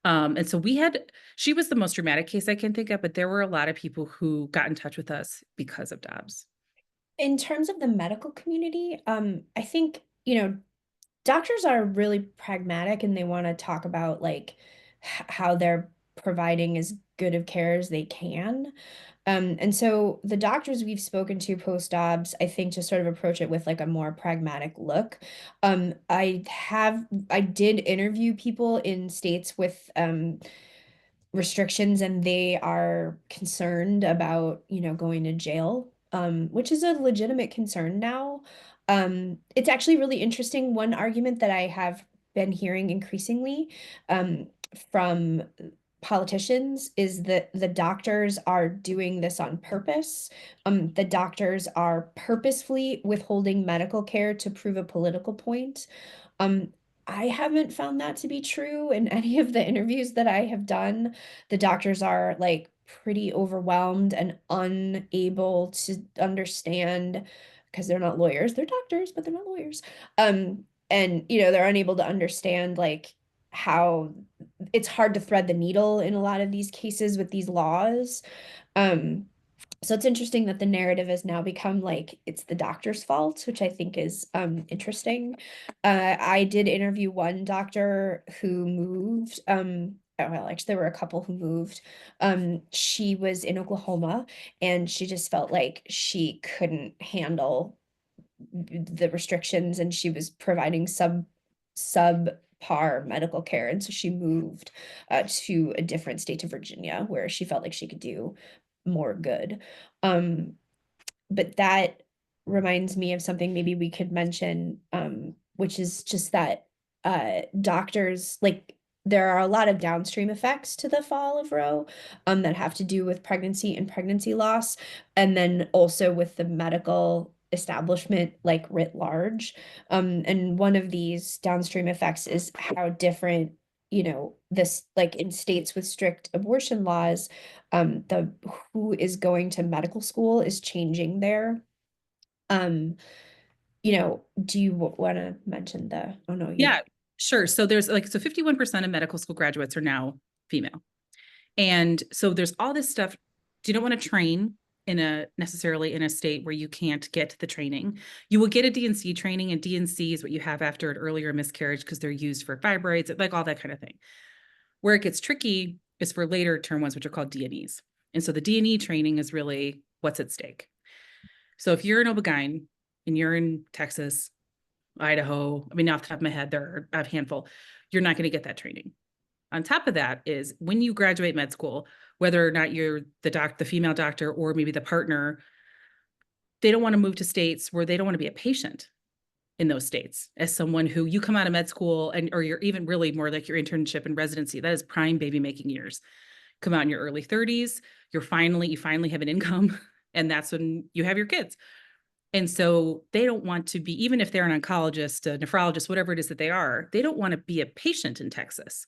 And so she was the most dramatic case I can think of, but there were a lot of people who got in touch with us because of Dobbs. In terms of the medical community, I think, doctors are really pragmatic and they want to talk about like how they're providing as good of care as they can. And so the doctors we've spoken to post Dobbs, I think, just sort of approach it with like a more pragmatic look. I did interview people in states with restrictions, and they are concerned about, going to jail, which is a legitimate concern now. It's actually really interesting. One argument that I have been hearing increasingly from politicians is that the doctors are doing this on purpose. The doctors are purposefully withholding medical care to prove a political point. Um, I haven't found that to be true in any of the interviews that I have done. The doctors are like pretty overwhelmed and unable to understand, because they're not lawyers. They're doctors, but they're not lawyers. And they're unable to understand like how it's hard to thread the needle in a lot of these cases with these laws. Um, so it's interesting that the narrative has now become like it's the doctor's fault, which I think is interesting. I did interview one doctor who moved. Well, actually, there were a couple who moved. She was in Oklahoma, and she just felt like she couldn't handle the restrictions, and she was providing subpar medical care, and so she moved to a different state, to Virginia, where she felt like she could do more good. Um, but that reminds me of something maybe we could mention, which is just that doctors, like, there are a lot of downstream effects to the fall of Roe that have to do with pregnancy and pregnancy loss, and then also with the medical establishment like writ large. And one of these downstream effects is how different, this, like in states with strict abortion laws, the who is going to medical school is changing there. Do you want to mention oh no, Yeah, sure. So there's like, so 51% of medical school graduates are now female. And so there's all this stuff. You don't want to train necessarily in a state where you can't get the training. You will get a D&C training, and D&C is what you have after an earlier miscarriage because they're used for fibroids, like all that kind of thing. Where it gets tricky is for later term ones, which are called D&Es. And so the D&E training is really what's at stake. So if you're an OB-GYN and you're in Texas, Idaho, I mean, off the top of my head, there are a handful, you're not going to get that training. On top of that is when you graduate med school, whether or not you're the female doctor, or maybe the partner, they don't want to move to states where they don't want to be a patient in those states. As someone who, you come out of med school or you're even really more like your internship and residency, that is prime baby making years. Come out in your early 30s, you finally have an income, and that's when you have your kids. And so they don't want to be, even if they're an oncologist, a nephrologist, whatever it is that they don't want to be a patient in Texas.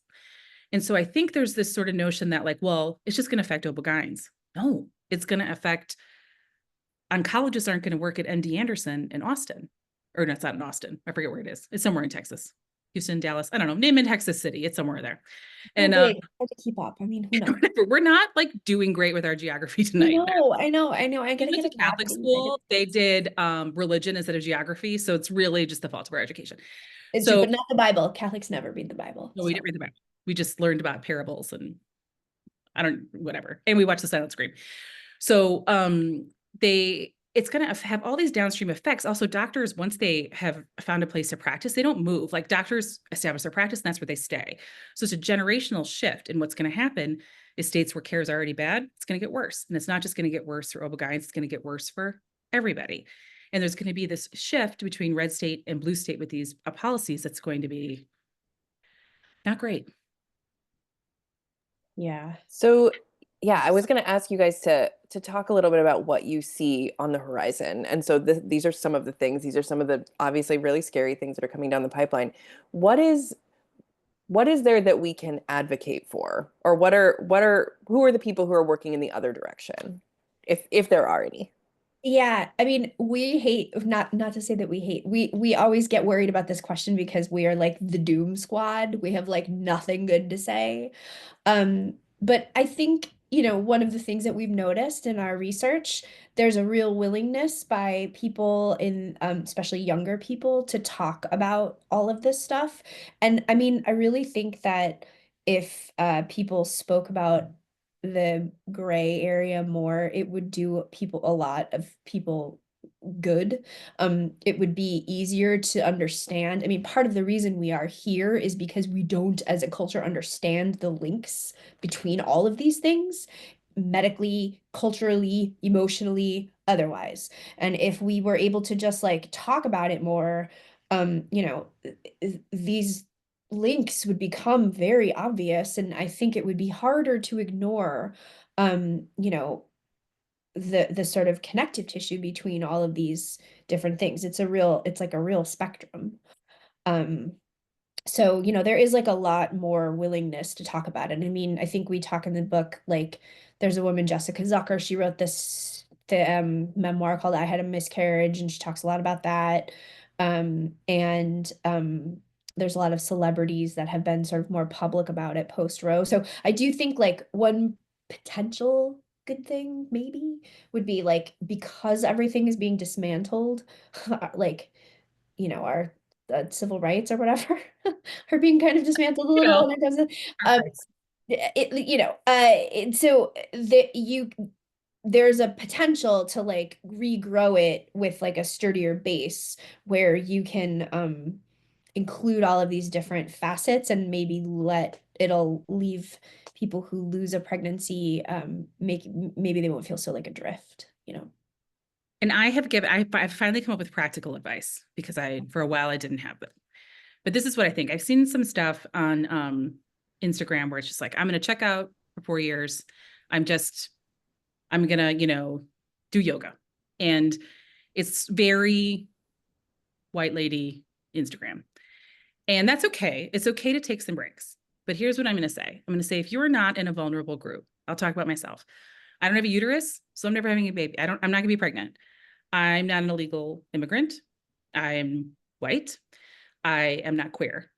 And so I think there's this sort of notion that, like, well, it's just going to affect OB-GYNs. No, it's going to affect, oncologists aren't going to work at MD Anderson in Austin. Or no, it's not in Austin. I forget where it is. It's somewhere in Texas. Houston, Dallas. I don't know. Name in Texas City. It's somewhere there. And hard to keep up. I mean, who knows? we're not like doing great with our geography tonight. I know. I gotta get get a Catholic school. They did religion instead of geography. So it's really just the fault of our education. It's true, but not the Bible. Catholics never read the Bible. No, we didn't read the Bible. We just learned about parables and whatever. And we watched the silent scream. So it's going to have all these downstream effects. Also, doctors, once they have found a place to practice, they don't move. Like, doctors establish their practice, and that's where they stay. So it's a generational shift. And what's going to happen is states where care is already bad, it's going to get worse. And it's not just going to get worse for OB-GYNs, it's going to get worse for everybody. And there's going to be this shift between red state and blue state with these policies that's going to be not great. Yeah. So, yeah, I was going to ask you guys to talk a little bit about what you see on the horizon. And so these are some of the things, these are some of the obviously really scary things that are coming down the pipeline. What is there that we can advocate for? Or who are the people who are working in the other direction? If there are any. Yeah, I mean, we hate not to say that we hate. We always get worried about this question because we are like the doom squad. We have like nothing good to say. But I think, one of the things that we've noticed in our research, there's a real willingness by people in, especially younger people, to talk about all of this stuff. And I mean, I really think that if people spoke about the gray area more, it would do a lot of people good. It would be easier to understand. I mean, part of the reason we are here is because we don't, as a culture, understand the links between all of these things, medically, culturally, emotionally, otherwise. And if we were able to just like talk about it more, these links would become very obvious, and I think it would be harder to ignore, um, you know, the sort of connective tissue between all of these different things. It's like a real spectrum. Um, so, there is like a lot more willingness to talk about it. I mean, I think we talk in the book, like there's a woman, Jessica Zucker, she wrote the memoir called I Had a Miscarriage, and she talks a lot about that. And there's a lot of celebrities that have been sort of more public about it post Roe. So I do think like one potential good thing maybe would be like, because everything is being dismantled, like, our civil rights or whatever are being kind of dismantled a You little know, when it comes to our rights. so there's a potential to like regrow it with like a sturdier base where you can include all of these different facets, and maybe it'll leave people who lose a pregnancy, maybe they won't feel so like adrift. And I've finally come up with practical advice because for a while I didn't have it. But this is what I think. I've seen some stuff on Instagram where it's just like, I'm going to check out for 4 years. I'm going to, do yoga. And it's very white lady Instagram. And that's okay. It's okay to take some breaks. But here's what I'm going to say. I'm going to say, if you're not in a vulnerable group, I'll talk about myself. I don't have a uterus, so I'm never having a baby. I'm not going to be pregnant. I'm not an illegal immigrant. I'm white. I am not queer.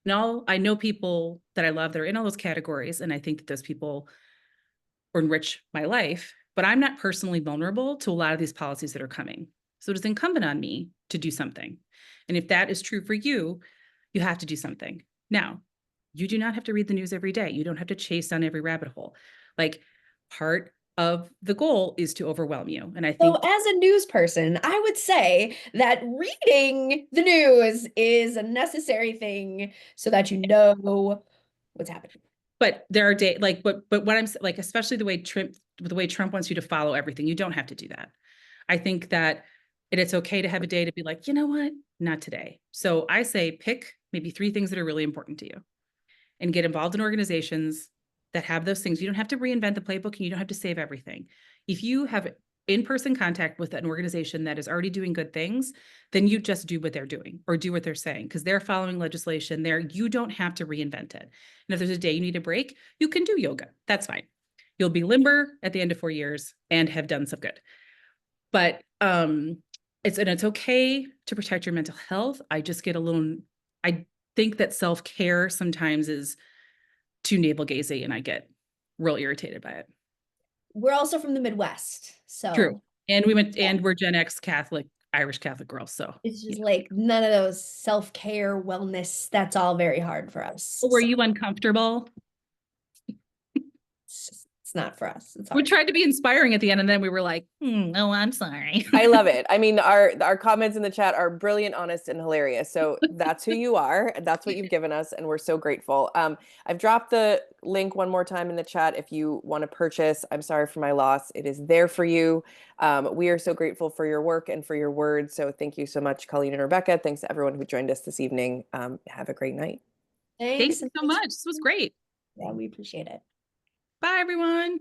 No, I know people that I love that are in all those categories, and I think that those people enrich my life, but I'm not personally vulnerable to a lot of these policies that are coming. So it is incumbent on me to do something. And if that is true for you, you have to do something. Now, you do not have to read the news every day. You don't have to chase down every rabbit hole. Like, part of the goal is to overwhelm you. And I So, think, as a news person, I would say that reading the news is a necessary thing so that you know what's happening. but there are days like, but what I'm like, especially the way Trump wants you to follow everything, you don't have to do that. I think that it's okay to have a day to be like, you know what, not today. So I say pick maybe 3 things that are really important to you and get involved in organizations that have those things. You don't have to reinvent the playbook and you don't have to save everything. If you have in-person contact with an organization that is already doing good things, then you just do what they're doing or do what they're saying because they're following legislation there. You don't have to reinvent it. And if there's a day you need a break, you can do yoga. That's fine. You'll be limber at the end of 4 years and have done some good. But it's okay to protect your mental health. I think that self-care sometimes is too navel gazing and I get real irritated by it. We're also from the Midwest, True. so And yeah, we're Gen X Catholic, Irish Catholic girls. So, it's just like none of those self-care, wellness, that's all very hard for us. were So you uncomfortable? it's not for us. It's We hard. tried to be inspiring at the end and then we were like, oh, I'm sorry. I love it. I mean, our comments in the chat are brilliant, honest, and hilarious. So that's who you are. And that's what you've given us, and we're so grateful. I've dropped the link one more time in the chat if you want to purchase. I'm sorry for my loss. It is there for you. We are so grateful for your work and for your words. So thank you so much, Colleen and Rebecca. Thanks to everyone who joined us this evening. Have a great night. Thank Thanks. you so much. This was great. Yeah, we appreciate it. Bye, everyone.